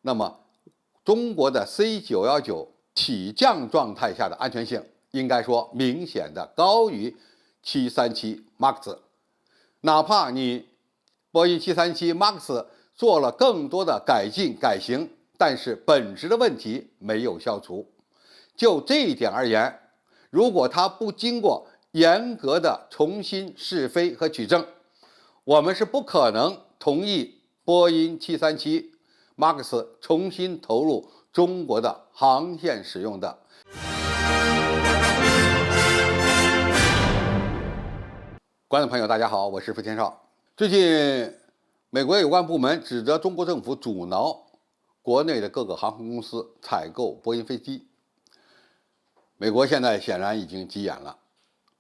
那么中国的 C919起降状态下的安全性，应该说明显的高于737 MAX。哪怕你波音737 MAX 做了更多的改进改型，但是本质的问题没有消除。就这一点而言，如果它不经过严格的重新试飞和取证，我们是不可能同意波音737 MAX 重新投入中国的航线使用的。观众朋友，大家好，我是付天少。最近，美国有关部门指责中国政府阻挠国内的各个航空公司采购波音飞机。美国现在显然已经急眼了，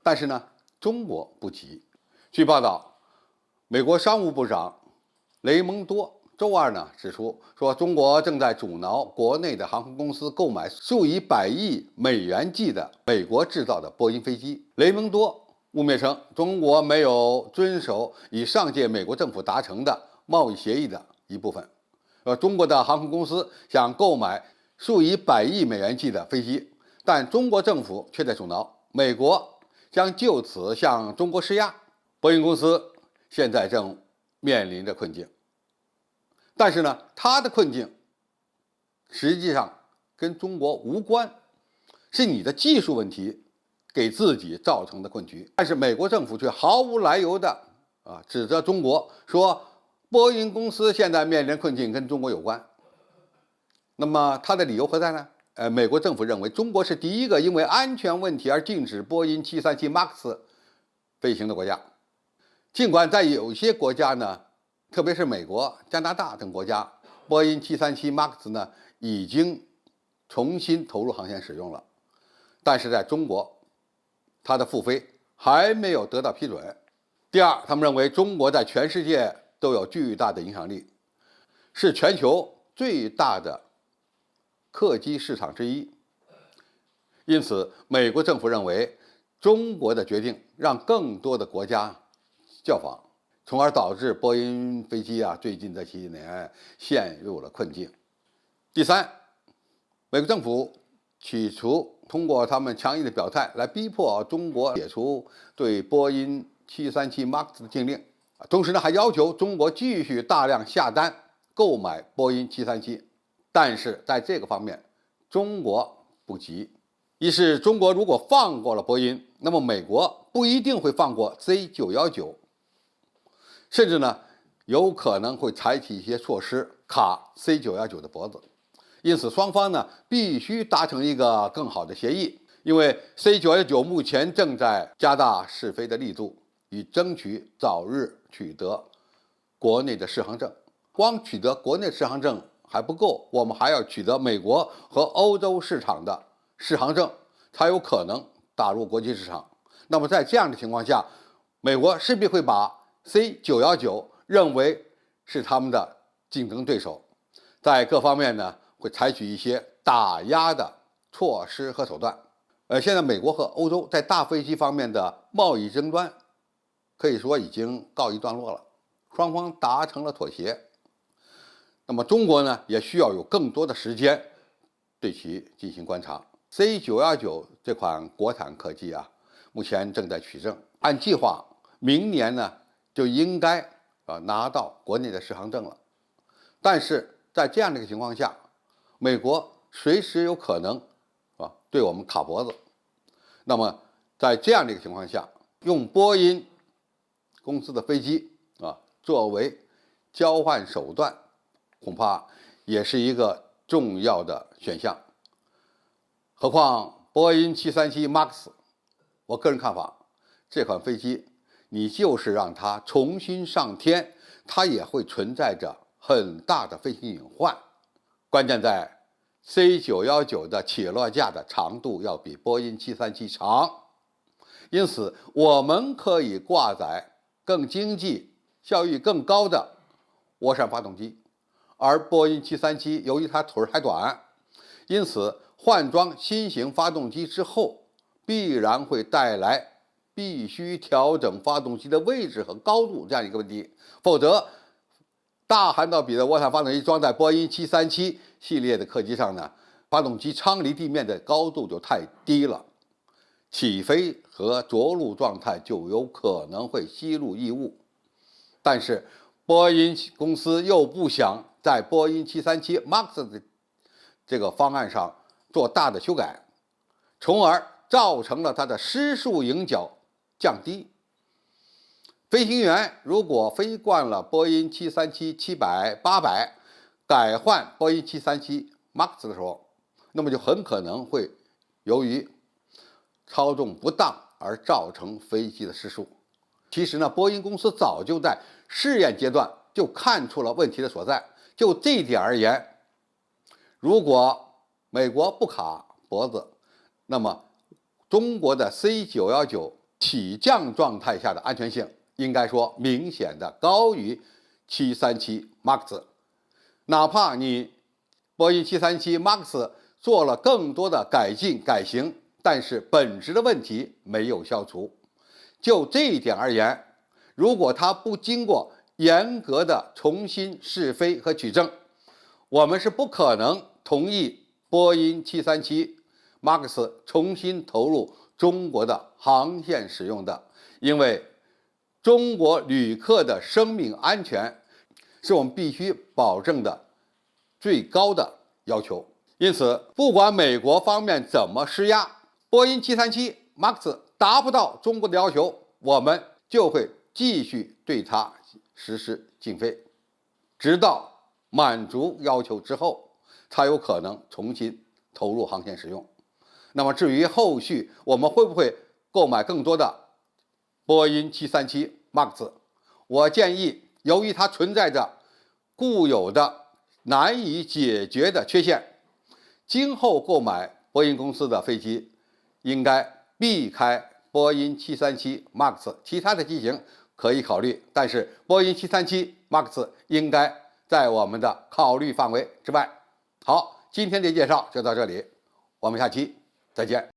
但是呢，中国不急。据报道，美国商务部长雷蒙多周二呢指出，说中国正在阻挠国内的航空公司购买数以百亿美元计的美国制造的波音飞机。雷蒙多污蔑称，中国没有遵守与上届美国政府达成的贸易协议的一部分。中国的航空公司想购买数以百亿美元计的飞机，但中国政府却在阻挠，美国将就此向中国施压。波音公司现在正面临着困境，但是呢，它的困境实际上跟中国无关，是你的技术问题给自己造成的困局。但是美国政府却毫无来由的指责中国，说波音公司现在面临困境跟中国有关。那么它的理由何在呢？美国政府认为中国是第一个因为安全问题而禁止波音737 MAX 飞行的国家。尽管在有些国家呢，特别是美国、加拿大等国家，波音737 MAX 呢已经重新投入航线使用了，但是在中国，它的复飞还没有得到批准。第二，他们认为中国在全世界都有巨大的影响力，是全球最大的客机市场之一。因此，美国政府认为中国的决定让更多的国家效仿，从而导致波音飞机最近这几年陷入了困境。第三，美国政府企图通过他们强硬的表态来逼迫中国解除对波音737 MAX 的禁令，同时呢，还要求中国继续大量下单购买波音737。但是在这个方面，中国不急。一是中国如果放过了波音，那么美国不一定会放过 C919， 甚至呢，有可能会采取一些措施卡 C919 的脖子。因此，双方呢必须达成一个更好的协议。因为 C919 目前正在加大试飞的力度，以争取早日取得国内的适航证。光取得国内适航证还不够，我们还要取得美国和欧洲市场的适航证，才有可能打入国际市场。那么在这样的情况下，美国势必会把 C919 认为是他们的竞争对手，在各方面呢会采取一些打压的措施和手段。现在美国和欧洲在大飞机方面的贸易争端可以说已经告一段落了，双方达成了妥协。那么中国呢，也需要有更多的时间对其进行观察。C919 这款国产客机目前正在取证，按计划明年呢就应该拿到国内的适航证了。但是在这样的一个情况下，美国随时有可能对我们卡脖子。那么在这样的一个情况下，用波音公司的飞机作为交换手段，恐怕也是一个重要的选项。何况波音737 MAX， 我个人看法，这款飞机你就是让它重新上天，它也会存在着很大的飞行隐患。关键在 C919 的起落架的长度要比波音737长，因此我们可以挂载更经济、效益更高的涡扇发动机，而波音737由于它腿还短，因此换装新型发动机之后，必然会带来必须调整发动机的位置和高度这样一个问题，否则大涵道比的涡扇发动机装在波音737系列的客机上呢，发动机舱离地面的高度就太低了，起飞和着陆状态就有可能会吸入异物。但是波音公司又不想在波音737 MAX 的这个方案上做大的修改，从而造成了它的失速迎角降低。飞行员如果飞惯了波音737-700、800，改换波音737 MAX 的时候，那么就很可能会由于操纵不当而造成飞机的失速。其实呢，波音公司早就在试验阶段就看出了问题的所在。就这一点而言，如果美国不卡脖子，那么中国的 C919起降状态下的安全性应该说明显的高于737 MAX。哪怕你波音737 MAX 做了更多的改进改型，但是本质的问题没有消除。就这一点而言，如果它不经过严格的重新试飞和取证，我们是不可能同意波音737 MAX 重新投入中国的航线使用的，因为中国旅客的生命安全是我们必须保证的最高的要求。因此，不管美国方面怎么施压，波音737 MAX 达不到中国的要求，我们就会继续对它实施禁飞，直到满足要求之后，才有可能重新投入航线使用。那么至于后续我们会不会购买更多的波音737 MAX， 我建议，由于它存在着固有的难以解决的缺陷，今后购买波音公司的飞机应该避开波音737 MAX， 其他的机型可以考虑，但是波音737 MAX 应该在我们的考虑范围之外。好，今天的介绍就到这里，我们下期再见。